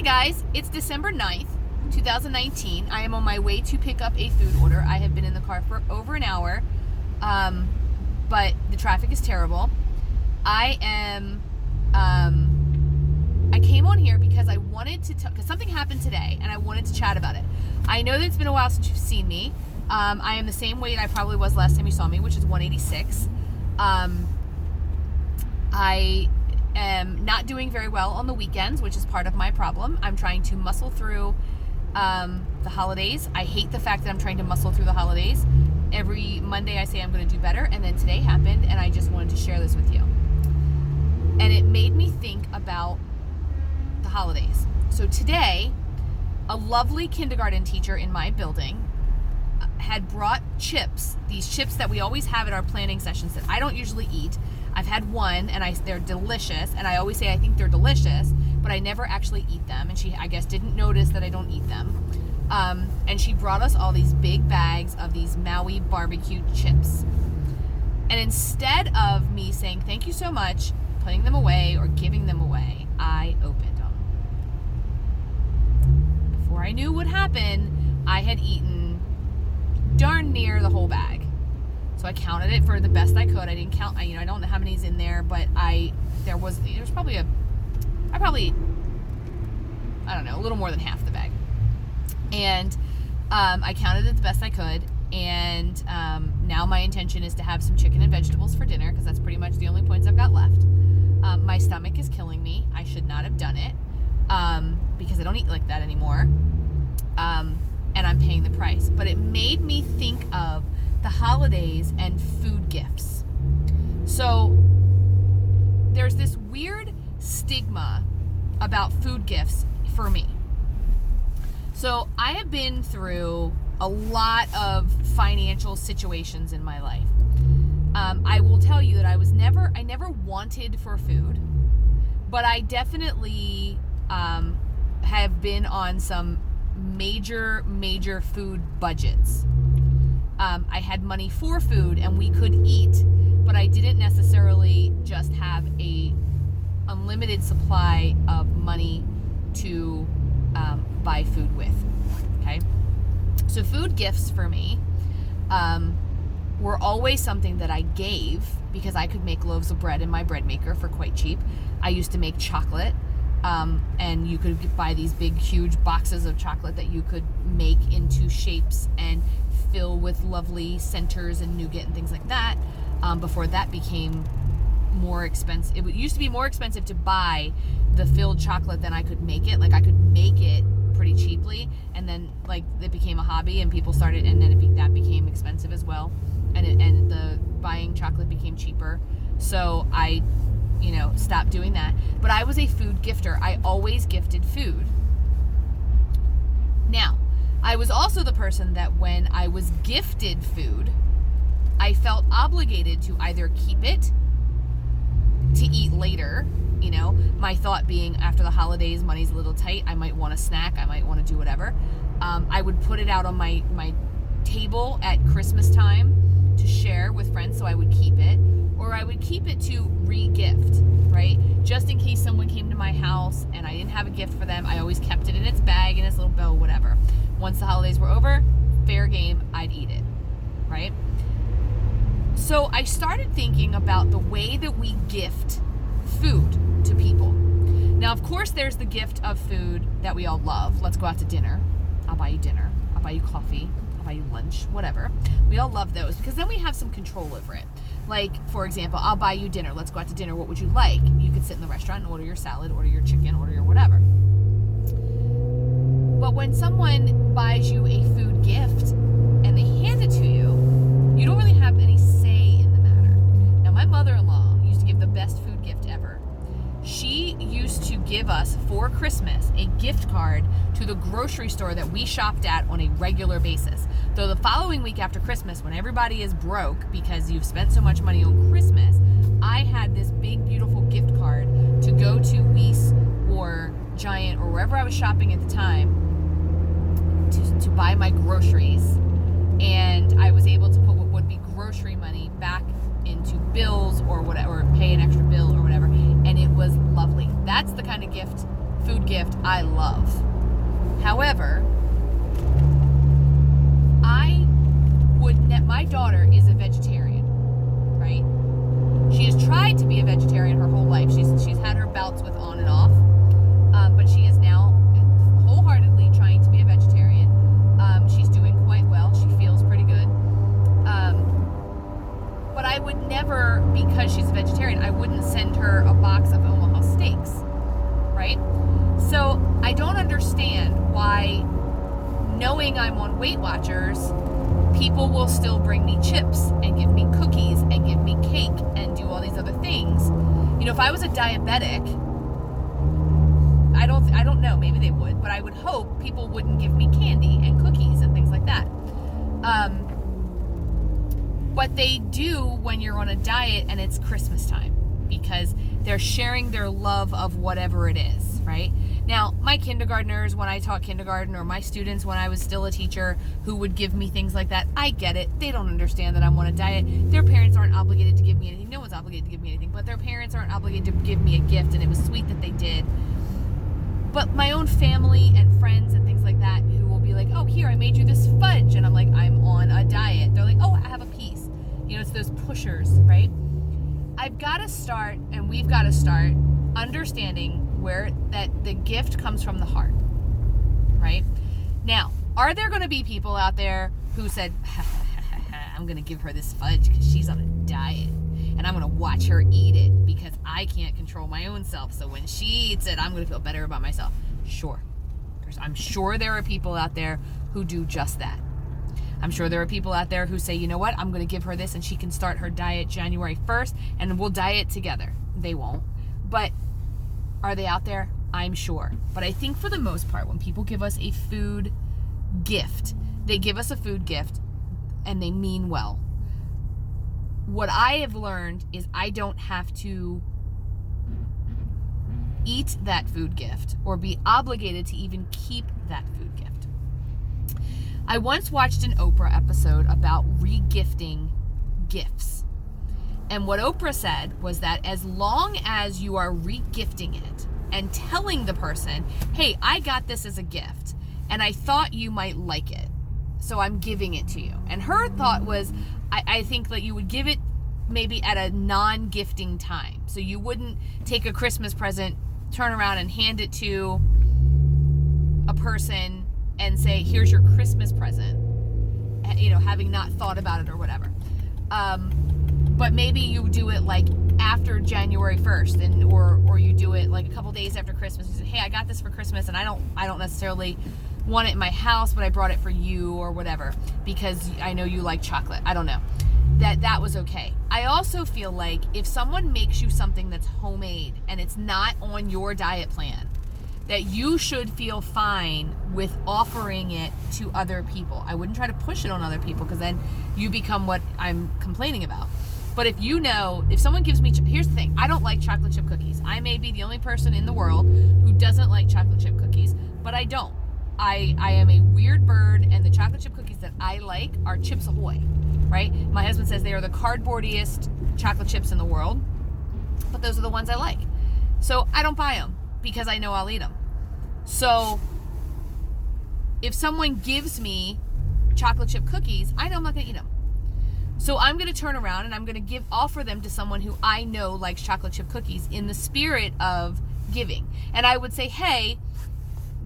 guys, it's December 9th, 2019. I am on my way to pick up a food order. I have been in the car for over an hour, but the traffic is terrible. I came on here because I wanted to because something happened today and I wanted to chat about it. I know that it's been a while since you've seen me. I am the same weight I probably was last time you saw me, which is 186. I am not doing very well on the weekends, which is part of my problem. I'm trying to muscle through the holidays. I hate the fact that I'm trying to muscle through the holidays. Every Monday I say I'm going to do better, and then today happened, and I just wanted to share this with you. And it made me think about the holidays. So today, a lovely kindergarten teacher in my building had brought chips, these chips that we always have at our planning sessions that I don't usually eat. I've had one, and they're delicious, and I always say I think they're delicious, but I never actually eat them, and she, I guess, didn't notice that I don't eat them. And she brought us all these big bags of these Maui barbecue chips. And instead of me saying thank you so much, putting them away, or giving them away, I opened them. Before I knew what happened, I had eaten darn near the whole bag. So I counted it for the best I could. I didn't count, I don't know how many's in there, but there was probably a little more than half the bag. And I counted it the best I could. And now my intention is to have some chicken and vegetables for dinner, because that's pretty much the only points I've got left. My stomach is killing me. I should not have done it because I don't eat like that anymore. And I'm paying the price. But it made me think of the holidays and food gifts. So there's this weird stigma about food gifts for me. So I have been through a lot of financial situations in my life. I will tell you that I never wanted for food, but I definitely have been on some major food budgets. I had money for food and we could eat, but I didn't necessarily just have a unlimited supply of money to buy food with. Okay, so food gifts for me were always something that I gave because I could make loaves of bread in my bread maker for quite cheap. I used to make chocolate, and you could buy these big, huge boxes of chocolate that you could make into shapes and fill with lovely centers and nougat and things like that. Before that became more expensive. It used to be more expensive to buy the filled chocolate than I could make it. Like, I could make it pretty cheaply, and then it became a hobby, and people started, and then that became expensive as well, and the buying chocolate became cheaper. So I stopped doing that. But I was a food gifter. I always gifted food. Now, I was also the person that when I was gifted food, I felt obligated to either keep it to eat later, my thought being after the holidays, money's a little tight, I might want a snack, I might want to do whatever. I would put it out on my table at Christmas time to share with friends, so I would keep it, or I would keep it to re-gift, right? Just in case someone came to my house and I didn't have a gift for them, I always kept it in its bag, in its little bow, whatever. Once the holidays were over, fair game, I'd eat it, right? So I started thinking about the way that we gift food to people. Now, of course, there's the gift of food that we all love. Let's go out to dinner. I'll buy you dinner. I'll buy you coffee. I'll buy you lunch, whatever. We all love those because then we have some control over it. Like, for example, I'll buy you dinner. Let's go out to dinner. What would you like? You could sit in the restaurant and order your salad, order your chicken, order your whatever. But when someone buys you a food gift and they hand it to you, you don't really have any say in the matter. Now, my mother-in-law used to give the best food gift ever. She used to give us, for Christmas, a gift card to the grocery store that we shopped at on a regular basis. Though the following week after Christmas, when everybody is broke because you've spent so much money on Christmas, I had this big, beautiful gift card to go to Weiss or Giant or wherever I was shopping at the time to buy my groceries. And I was able to put what would be grocery money back into bills or whatever, or pay an extra bill or whatever, and it was lovely. That's the kind of gift food gift I love. However, my daughter is a vegetarian, right? She has tried to be a vegetarian her whole life. She's had her bouts with on and off, but she is now wholeheartedly trying to be a vegetarian. She's doing quite well. She feels pretty good. But I would never, because she's a vegetarian, I wouldn't send her a box of Omaha steaks, right? So I don't understand why, knowing I'm on Weight Watchers, people will still bring me chips and give me cookies and give me cake and do all these other things. You know, if I was a diabetic, I don't know, maybe they would, but I would hope people wouldn't give me candy and cookies and things like that. But they do when you're on a diet and it's Christmas time, because they're sharing their love of whatever it is, right? Now, my kindergartners, when I taught kindergarten, or my students when I was still a teacher, who would give me things like that, I get it. They don't understand that I'm on a diet. Their parents aren't obligated to give me anything. No one's obligated to give me anything, but their parents aren't obligated to give me a gift, and it was sweet that they did. But my own family and friends and things like that, who will be like, oh, here, I made you this fudge, and I'm like, I'm on a diet. They're like, oh, I have a piece. You know, it's those pushers, right? I've got to start, and we've got to start understanding where that the gift comes from the heart, right? Now, are there going to be people out there who said, I'm going to give her this fudge because she's on a diet, and I'm going to watch her eat it because I can't control my own self, so when she eats it, I'm going to feel better about myself? Sure. I'm sure there are people out there who do just that. I'm sure there are people out there who say, you know what, I'm going to give her this and she can start her diet January 1st and we'll diet together. They won't. But are they out there? I'm sure. But I think for the most part, when people give us a food gift, they give us a food gift and they mean well. What I have learned is I don't have to eat that food gift or be obligated to even keep that food gift. I once watched an Oprah episode about re-gifting gifts. And what Oprah said was that as long as you are re-gifting it and telling the person, hey, I got this as a gift and I thought you might like it, so I'm giving it to you. And her thought was, I think that you would give it maybe at a non-gifting time. So you wouldn't take a Christmas present, turn around and hand it to a person and say, here's your Christmas present, you know, having not thought about it or whatever. But maybe you do it like after January 1st, and or you do it like a couple days after Christmas. You say, hey, I got this for Christmas, and I don't necessarily want it in my house, but I brought it for you or whatever because I know you like chocolate. I don't know. That was okay. I also feel like if someone makes you something that's homemade and it's not on your diet plan, that you should feel fine with offering it to other people. I wouldn't try to push it on other people because then you become what I'm complaining about. But if you know, if someone gives me, here's the thing, I don't like chocolate chip cookies. I may be the only person in the world who doesn't like chocolate chip cookies, but I don't. I am a weird bird, and the chocolate chip cookies that I like are Chips Ahoy, right? My husband says they are the cardboardiest chocolate chips in the world, but those are the ones I like. So I don't buy them because I know I'll eat them. So if someone gives me chocolate chip cookies, I know I'm not going to eat them. So I'm going to turn around and I'm going to offer them to someone who I know likes chocolate chip cookies in the spirit of giving. And I would say, hey,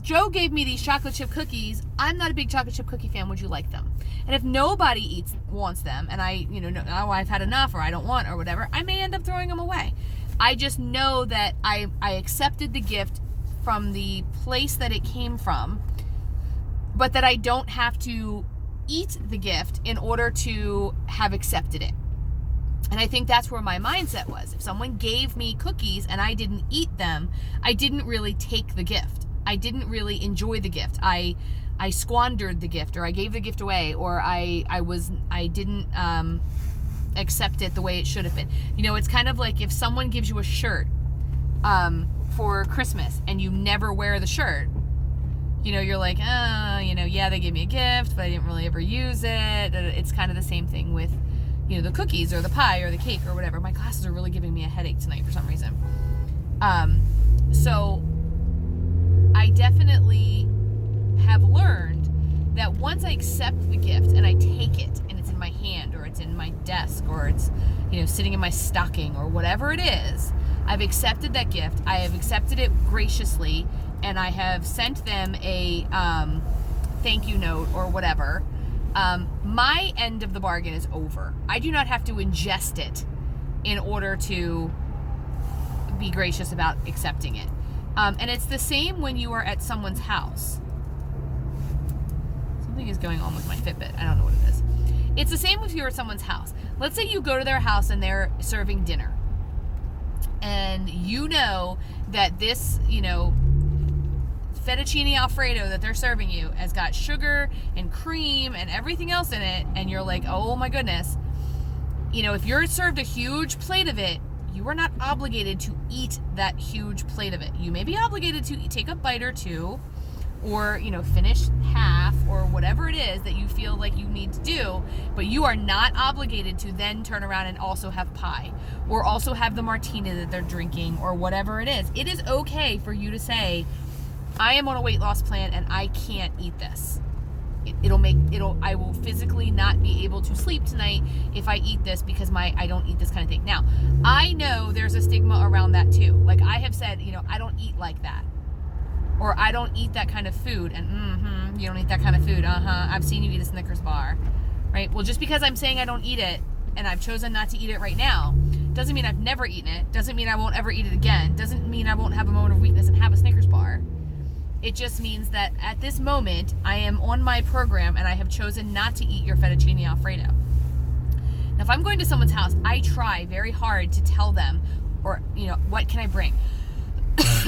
Joe gave me these chocolate chip cookies. I'm not a big chocolate chip cookie fan. Would you like them? And if nobody wants them, and I, now I've had enough, or I don't want, or whatever, I may end up throwing them away. I just know that I accepted the gift from the place that it came from, but that I don't have to eat the gift in order to have accepted it. And I think that's where my mindset was. If someone gave me cookies and I didn't eat them, I didn't really take the gift. I didn't really enjoy the gift. I squandered the gift, or I gave the gift away, or I didn't accept it the way it should have been. It's kind of like if someone gives you a shirt for Christmas and you never wear the shirt, you're like, yeah, they gave me a gift, but I didn't really ever use it. It's kind of the same thing with, the cookies or the pie or the cake or whatever. My glasses are really giving me a headache tonight for some reason. So definitely have learned that once I accept the gift and I take it and it's in my hand or it's in my desk or it's, sitting in my stocking or whatever it is, I've accepted that gift. I have accepted it graciously, and I have sent them a thank you note or whatever. My end of the bargain is over. I do not have to ingest it in order to be gracious about accepting it. And it's the same when you are at someone's house. Something is going on with my Fitbit. I don't know what it is. It's the same if you're at someone's house. Let's say you go to their house and they're serving dinner. And you know that this, fettuccine Alfredo that they're serving you has got sugar and cream and everything else in it. And you're like, oh my goodness. If you're served a huge plate of it, you are not obligated to eat that huge plate of it. You may be obligated to take a bite or two, or finish half, or whatever it is that you feel like you need to do, but you are not obligated to then turn around and also have pie, or also have the martini that they're drinking, or whatever it is. It is okay for you to say, I am on a weight loss plan and I can't eat this. I will physically not be able to sleep tonight if I eat this because I don't eat this kind of thing. Now, I know there's a stigma around that too. Like I have said, I don't eat like that. Or I don't eat that kind of food. And you don't eat that kind of food. I've seen you eat a Snickers bar. Right? Well, just because I'm saying I don't eat it and I've chosen not to eat it right now, doesn't mean I've never eaten it. Doesn't mean I won't ever eat it again. Doesn't mean I won't have a moment of weakness and have a Snickers bar. It just means that at this moment, I am on my program and I have chosen not to eat your fettuccine Alfredo. Now, if I'm going to someone's house, I try very hard to tell them, or, what can I bring?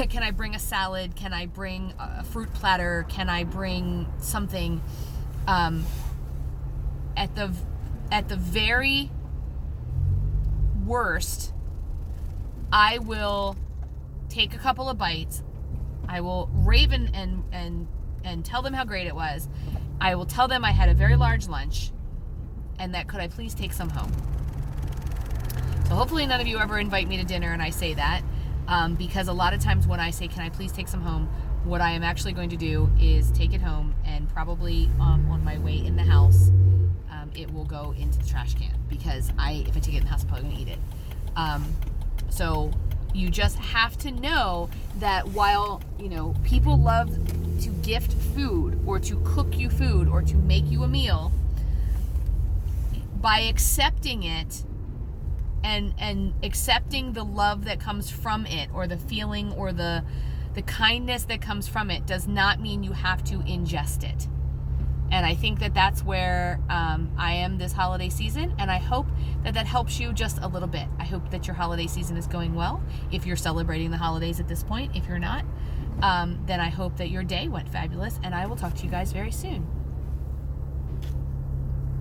Can I bring a salad? Can I bring a fruit platter? Can I bring something? At the very worst, I will take a couple of bites. I will rave and tell them how great it was. I will tell them I had a very large lunch and that could I please take some home. So hopefully none of you ever invite me to dinner and I say that, because a lot of times when I say, can I please take some home, what I am actually going to do is take it home, and probably on my way in the house, it will go into the trash can, because if I take it in the house, I'm probably going to eat it. So you just have to know that while, people love to gift food or to cook you food or to make you a meal, by accepting it and accepting the love that comes from it, or the feeling or the kindness that comes from it, does not mean you have to ingest it. And I think that that's where I am this holiday season, and I hope that helps you just a little bit. I hope that your holiday season is going well. If you're celebrating the holidays at this point, if you're not, then I hope that your day went fabulous, and I will talk to you guys very soon.